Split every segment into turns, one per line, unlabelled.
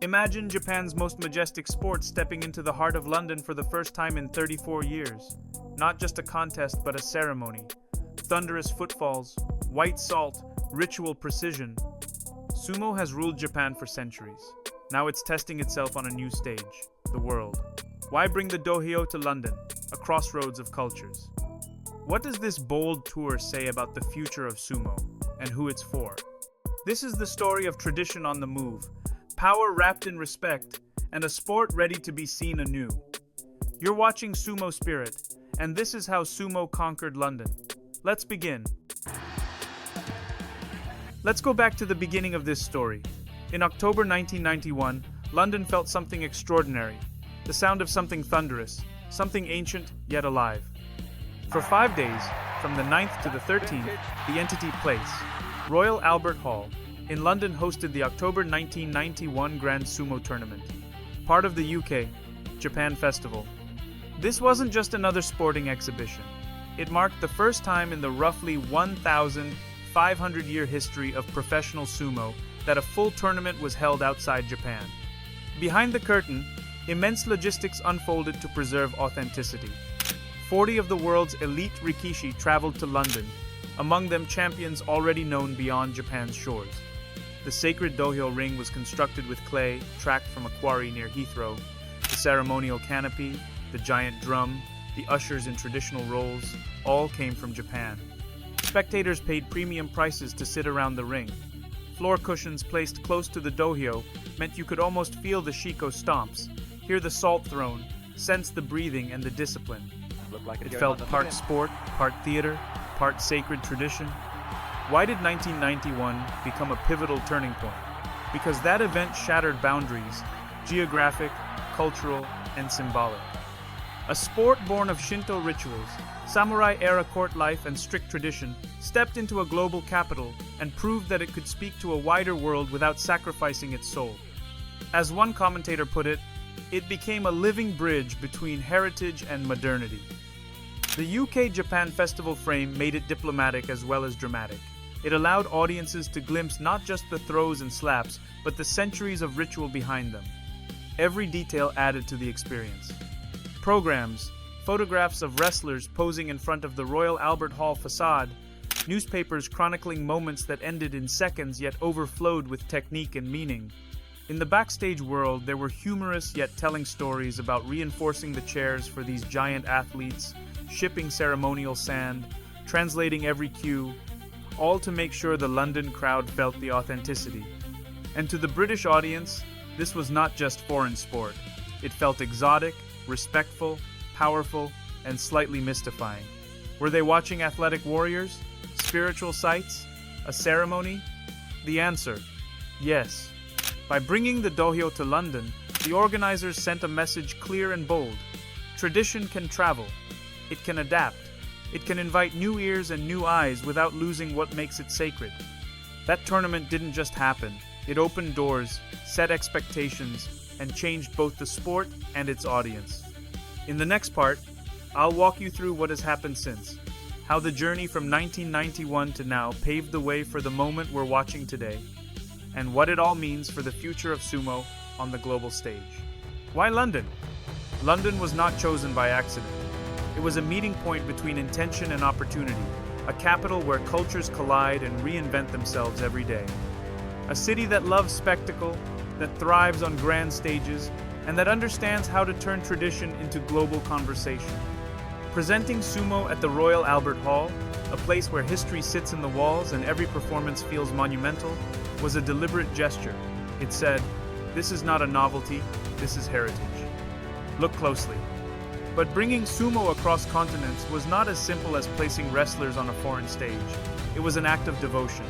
Imagine Japan's most majestic sport stepping into the heart of London for the first time in 34 years. Not just a contest, but a ceremony. Thunderous footfalls, white salt, ritual precision. Sumo has ruled Japan for centuries. Now it's testing itself on a new stage, the world. Why bring the dohyo to London, a crossroads of cultures? What does this bold tour say about the future of sumo, and who it's for? This is the story of tradition on the move, power wrapped in respect, and a sport ready to be seen anew. You're watching SumoSpirit, and this is how sumo conquered London. Let's begin. Let's go back to the beginning of this story. In October 1991, London felt something extraordinary, the sound of something thunderous, something ancient yet alive. For 5 days, from the 9th to the 13th, the entity place, Royal Albert Hall, in London hosted the October 1991 Grand Sumo Tournament, part of the UK, Japan Festival. This wasn't just another sporting exhibition. It marked the first time in the roughly 1,500-year history of professional sumo that a full tournament was held outside Japan. Behind the curtain, immense logistics unfolded to preserve authenticity. 40 of the world's elite rikishi traveled to London, among them champions already known beyond Japan's shores. The sacred dohyo ring was constructed with clay, tracked from a quarry near Heathrow. The ceremonial canopy, the giant drum, the ushers in traditional roles, all came from Japan. Spectators paid premium prices to sit around the ring. Floor cushions placed close to the dohyo meant you could almost feel the shiko stomps, hear the salt thrown, sense the breathing and the discipline. It felt part sport, part theater, part sacred tradition. Why did 1991 become a pivotal turning point? Because that event shattered boundaries, geographic, cultural, and symbolic. A sport born of Shinto rituals, samurai-era court life and strict tradition stepped into a global capital and proved that it could speak to a wider world without sacrificing its soul. As one commentator put it, it became a living bridge between heritage and modernity. The UK-Japan Festival frame made it diplomatic as well as dramatic. It allowed audiences to glimpse not just the throws and slaps, but the centuries of ritual behind them. Every detail added to the experience. Programs, photographs of wrestlers posing in front of the Royal Albert Hall facade, newspapers chronicling moments that ended in seconds yet overflowed with technique and meaning. In the backstage world, there were humorous yet telling stories about reinforcing the chairs for these giant athletes, shipping ceremonial sand, translating every cue, all to make sure the London crowd felt the authenticity. And to the British audience, this was not just foreign sport. It felt exotic, respectful, powerful, and slightly mystifying. Were they watching athletic warriors? Spiritual sights? A ceremony? The answer: yes. By bringing the dohyo to London, the organizers sent a message clear and bold. Tradition can travel. It can adapt. It can invite new ears and new eyes without losing what makes it sacred. That tournament didn't just happen. It opened doors, set expectations, and changed both the sport and its audience. In the next part, I'll walk you through what has happened since, how the journey from 1991 to now paved the way for the moment we're watching today, and what it all means for the future of sumo on the global stage. Why London? London was not chosen by accident. It was a meeting point between intention and opportunity, a capital where cultures collide and reinvent themselves every day. A city that loves spectacle, that thrives on grand stages, and that understands how to turn tradition into global conversation. Presenting sumo at the Royal Albert Hall, a place where history sits in the walls and every performance feels monumental, was a deliberate gesture. It said, "This is not a novelty, this is heritage. Look closely." But bringing sumo across continents was not as simple as placing wrestlers on a foreign stage. It was an act of devotion.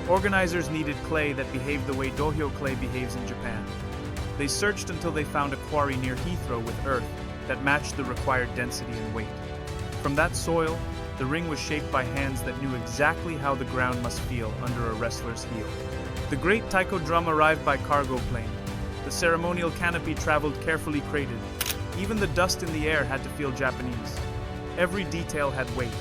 Organizers needed clay that behaved the way dohyo clay behaves in Japan. They searched until they found a quarry near Heathrow with earth that matched the required density and weight. From that soil, the ring was shaped by hands that knew exactly how the ground must feel under a wrestler's heel. The great taiko drum arrived by cargo plane. The ceremonial canopy traveled carefully crated. Even the dust in the air had to feel Japanese. Every detail had weight.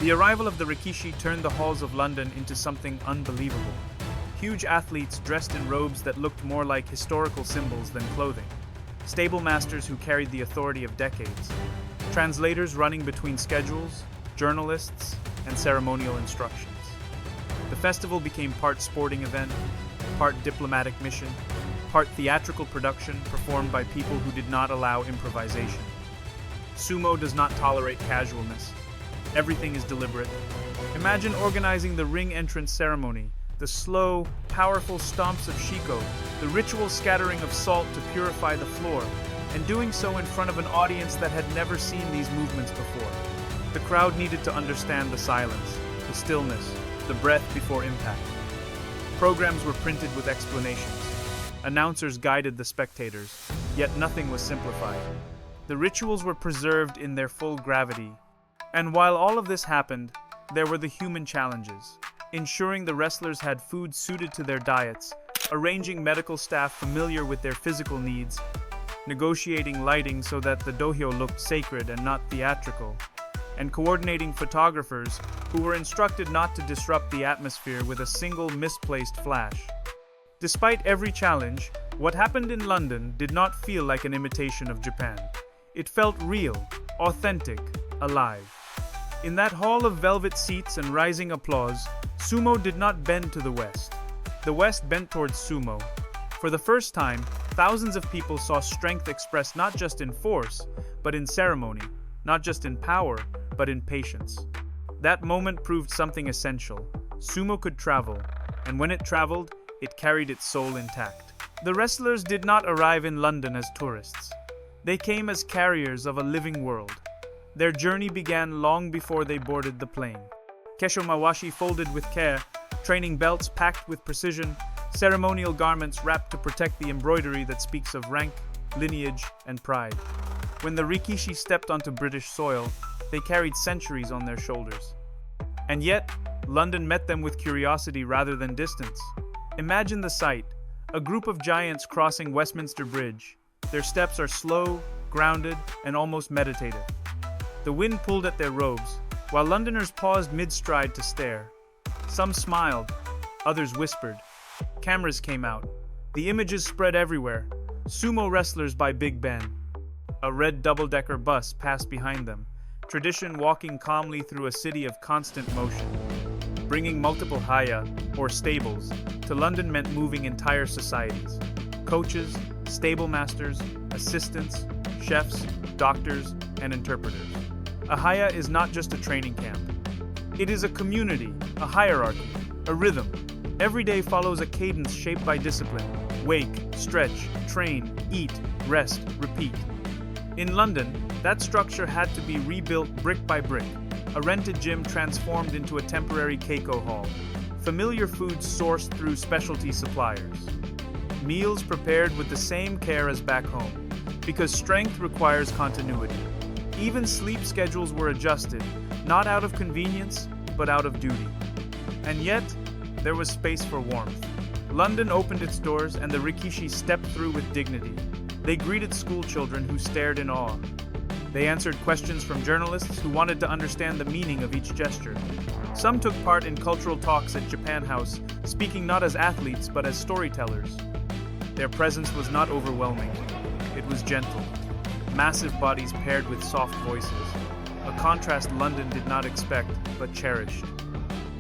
The arrival of the rikishi turned the halls of London into something unbelievable. huge athletes dressed in robes that looked more like historical symbols than clothing, stable masters who carried the authority of decades, translators running between schedules, journalists, and ceremonial instructions. The festival became part sporting event, part diplomatic mission, part theatrical production performed by people who did not allow improvisation. Sumo does not tolerate casualness. Everything is deliberate. Imagine organizing the ring entrance ceremony, the slow, powerful stomps of shiko, the ritual scattering of salt to purify the floor, and doing so in front of an audience that had never seen these movements before. The crowd needed to understand the silence, the stillness, the breath before impact. Programs were printed with explanations. Announcers guided the spectators, yet nothing was simplified. The rituals were preserved in their full gravity. And while all of this happened, there were the human challenges. Ensuring the wrestlers had food suited to their diets, arranging medical staff familiar with their physical needs, negotiating lighting so that the dohyo looked sacred and not theatrical, and coordinating photographers who were instructed not to disrupt the atmosphere with a single misplaced flash. Despite every challenge, what happened in London did not feel like an imitation of Japan. It felt real, authentic, alive. In that hall of velvet seats and rising applause, sumo did not bend to the West. The West bent towards sumo. For the first time, thousands of people saw strength expressed not just in force, but in ceremony, not just in power, but in patience. That moment proved something essential. Sumo could travel, and when it traveled, it carried its soul intact. The wrestlers did not arrive in London as tourists. They came as carriers of a living world. Their journey began long before they boarded the plane. Kesho mawashi folded with care, training belts packed with precision, ceremonial garments wrapped to protect the embroidery that speaks of rank, lineage, and pride. When the rikishi stepped onto British soil, they carried centuries on their shoulders. And yet, London met them with curiosity rather than distance. Imagine the sight, a group of giants crossing Westminster Bridge. Their steps are slow, grounded, and almost meditative. The wind pulled at their robes, while Londoners paused mid-stride to stare. Some smiled, others whispered. Cameras came out. The images spread everywhere. Sumo wrestlers by Big Ben. A red double-decker bus passed behind them, tradition walking calmly through a city of constant motion. Bringing multiple haya, or stables, to London meant moving entire societies. Coaches, stable masters, assistants, chefs, doctors, and interpreters. A haya is not just a training camp. It is a community, a hierarchy, a rhythm. Every day follows a cadence shaped by discipline. Wake, stretch, train, eat, rest, repeat. In London, that structure had to be rebuilt brick by brick. A rented gym transformed into a temporary keiko hall. Familiar foods sourced through specialty suppliers. Meals prepared with the same care as back home, because strength requires continuity. Even sleep schedules were adjusted, not out of convenience, but out of duty. And yet, there was space for warmth. London opened its doors and the rikishi stepped through with dignity. They greeted school children who stared in awe. They answered questions from journalists who wanted to understand the meaning of each gesture. Some took part in cultural talks at Japan House, speaking not as athletes but as storytellers. Their presence was not overwhelming. It was gentle. Massive bodies paired with soft voices. A contrast London did not expect, but cherished.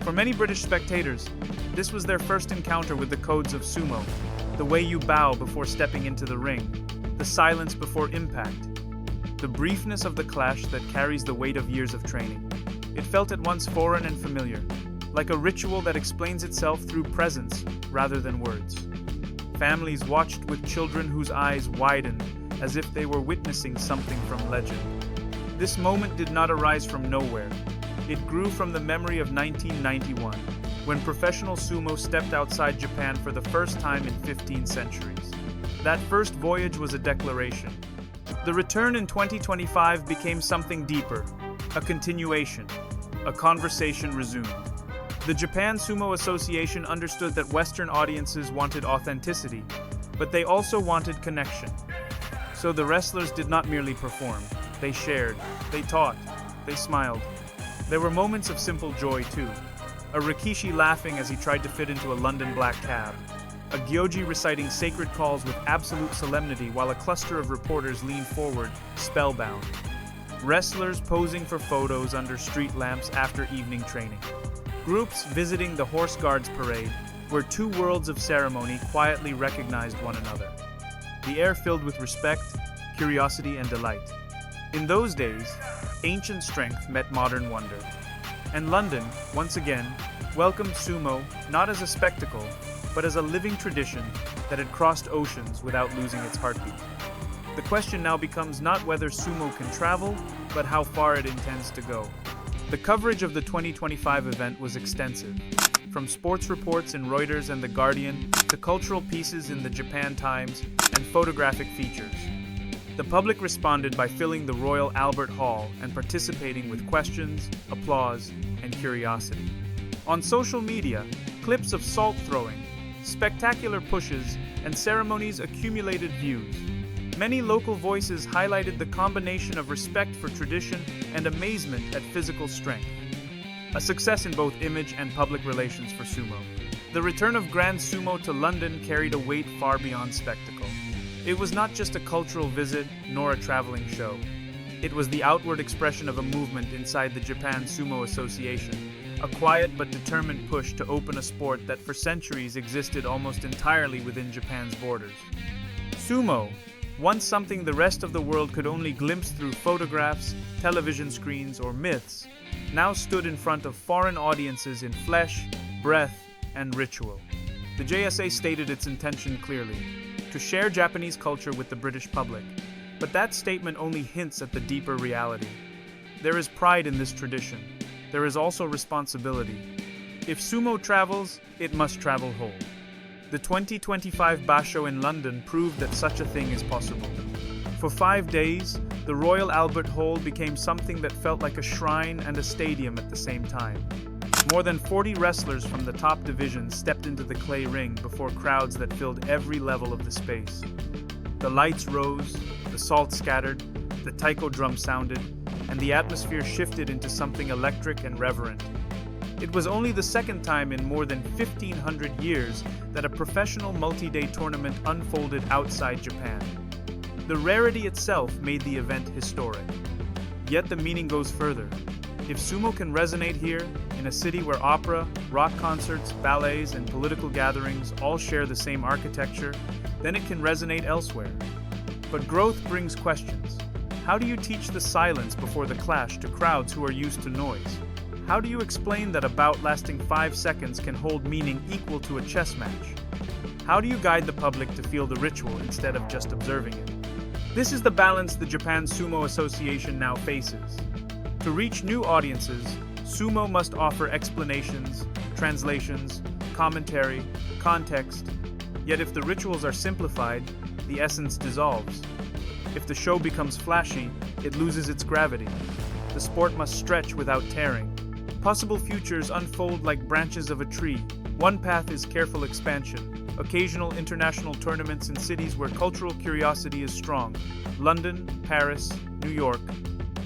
For many British spectators, this was their first encounter with the codes of sumo. The way you bow before stepping into the ring. The silence before impact. The briefness of the clash that carries the weight of years of training. It felt at once foreign and familiar, like a ritual that explains itself through presence rather than words. Families watched with children whose eyes widened as if they were witnessing something from legend. This moment did not arise from nowhere. It grew from the memory of 1991, when professional sumo stepped outside Japan for the first time in 15 centuries. That first voyage was a declaration. The return in 2025 became something deeper, a continuation, a conversation resumed. The Japan Sumo Association understood that Western audiences wanted authenticity, but they also wanted connection. So the wrestlers did not merely perform. They shared, they taught, they smiled. There were moments of simple joy too. a Rikishi laughing as he tried to fit into a London black cab, a Gyoji reciting sacred calls with absolute solemnity while a cluster of reporters leaned forward, spellbound, wrestlers posing for photos under street lamps after evening training, groups visiting the Horse Guards parade, where two worlds of ceremony quietly recognized one another, the air filled with respect, curiosity, and delight. In those days, ancient strength met modern wonder. And London, once again, welcomed sumo not as a spectacle, but as a living tradition that had crossed oceans without losing its heartbeat. The question now becomes not whether sumo can travel, but how far it intends to go. The coverage of the 2025 event was extensive, from sports reports in Reuters and The Guardian to cultural pieces in the Japan Times and photographic features. The public responded by filling the Royal Albert Hall and participating with questions, applause, and curiosity. On social media, clips of salt throwing, spectacular pushes, and ceremonies accumulated views. Many local voices highlighted the combination of respect for tradition and amazement at physical strength. A success in both image and public relations for sumo. The return of Grand Sumo to London carried a weight far beyond spectacle. It was not just a cultural visit, nor a traveling show. It was the outward expression of a movement inside the Japan Sumo Association, a quiet but determined push to open a sport that for centuries existed almost entirely within Japan's borders. Sumo, once something the rest of the world could only glimpse through photographs, television screens, or myths, now stood in front of foreign audiences in flesh, breath, and ritual. The JSA stated its intention clearly: to share Japanese culture with the British public. But that statement only hints at the deeper reality. There is pride in this tradition. There is also responsibility. If sumo travels, it must travel whole. The 2025 Basho in London proved that such a thing is possible. For 5 days, the Royal Albert Hall became something that felt like a shrine and a stadium at the same time. More than 40 wrestlers from the top divisions stepped into the clay ring before crowds that filled every level of the space. The lights rose, the salt scattered, the taiko drum sounded, and the atmosphere shifted into something electric and reverent. It was only the second time in more than 1,500 years that a professional multi-day tournament unfolded outside Japan. The rarity itself made the event historic. Yet the meaning goes further. If sumo can resonate here, in a city where opera, rock concerts, ballets, and political gatherings all share the same architecture, then it can resonate elsewhere. But growth brings questions. How do you teach the silence before the clash to crowds who are used to noise? How do you explain that a bout lasting 5 seconds can hold meaning equal to a chess match? How do you guide the public to feel the ritual instead of just observing it? This is the balance the Japan Sumo Association now faces. To reach new audiences, sumo must offer explanations, translations, commentary, context. Yet if the rituals are simplified, the essence dissolves. If the show becomes flashy, it loses its gravity. The sport must stretch without tearing. Possible futures unfold like branches of a tree. One path is careful expansion, occasional international tournaments in cities where cultural curiosity is strong. London, Paris, New York.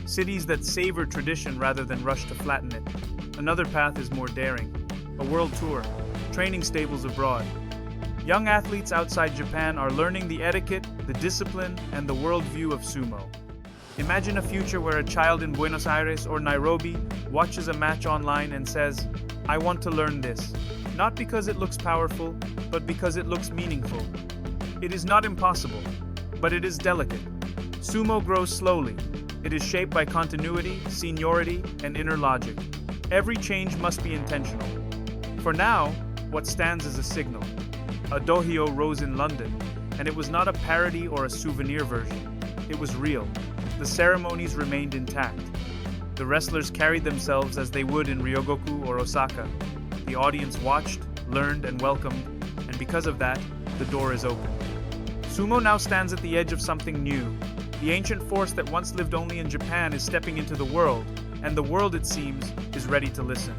Cities that savor tradition rather than rush to flatten it. Another path is more daring. A world tour, training stables abroad. Young athletes outside Japan are learning the etiquette, the discipline, and the worldview of sumo. Imagine a future where a child in Buenos Aires or Nairobi watches a match online and says, "I want to learn this," not because it looks powerful, but because it looks meaningful. It is not impossible, but it is delicate. Sumo grows slowly. It is shaped by continuity, seniority, and inner logic. Every change must be intentional. For now, what stands as a signal? A dohyo rose in London, and it was not a parody or a souvenir version. It was real. The ceremonies remained intact. The wrestlers carried themselves as they would in Ryogoku or Osaka. The audience watched, learned, and welcomed, and because of that, the door is open. Sumo now stands at the edge of something new. The ancient force that once lived only in Japan is stepping into the world, and the world, it seems, is ready to listen.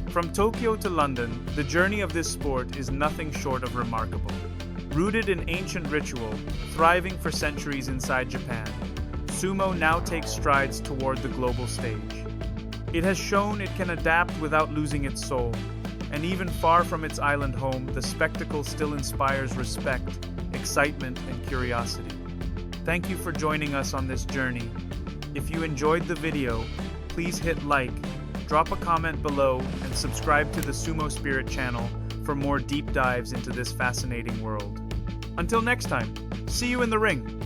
From Tokyo to London, the journey of this sport is nothing short of remarkable. Rooted in ancient ritual, thriving for centuries inside Japan, sumo now takes strides toward the global stage. It has shown it can adapt without losing its soul, and even far from its island home, the spectacle still inspires respect, excitement, and curiosity. Thank you for joining us on this journey. If you enjoyed the video, please hit like, drop a comment below, and subscribe to the SumoSpirit channel for more deep dives into this fascinating world. Until next time, see you in the ring!